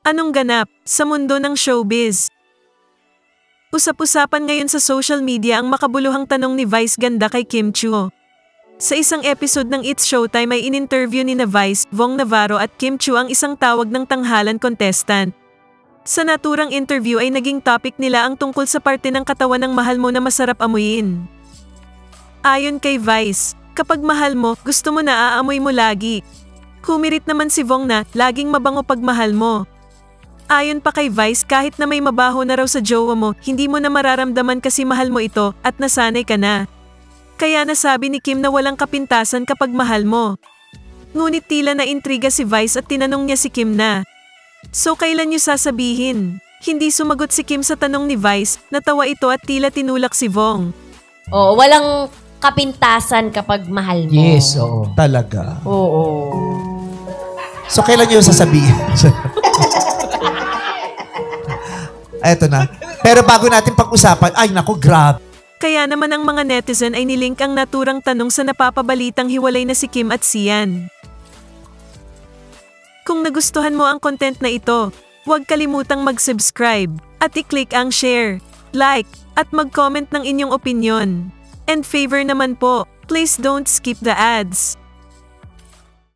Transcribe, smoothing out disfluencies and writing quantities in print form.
Anong ganap sa mundo ng showbiz? Usap-usapan ngayon sa social media ang makabuluhang tanong ni Vice ganda kay Kim Chiu. Sa isang episode ng It's Showtime ay in-interview ni Vice, Vong Navarro at Kim Chiu ang isang tawag ng tanghalan contestant. Sa naturang interview ay naging topic nila ang tungkol sa parte ng katawan ng mahal mo na masarap amuyin. Ayon kay Vice, kapag mahal mo, gusto mo na aamoy mo lagi. Humirit naman si Vong na, laging mabango pag mahal mo. Ayon pa kay Vice, kahit na may mabaho na raw sa jowa mo, hindi mo na mararamdaman kasi mahal mo ito at nasanay ka na. Kaya nasabi ni Kim na walang kapintasan kapag mahal mo. Ngunit tila na intriga si Vice at tinanong niya si Kim na, "So kailan niyo sasabihin?" Hindi sumagot si Kim sa tanong ni Vice, natawa ito at tila tinulak si Vong. Oo, walang kapintasan kapag mahal mo. Yes, oo. Talaga. Oo. So, kailan nyo sasabihin? Eto na. Pero bago natin pag-usapan, ay naku, grabe. Kaya naman ang mga netizen ay nilink ang naturang tanong sa napapabalitang hiwalay na si Kim at Sian. Kung nagustuhan mo ang content na ito, huwag kalimutang mag-subscribe at i-click ang share, like, at mag-comment ng inyong opinyon. And favor naman po, please don't skip the ads.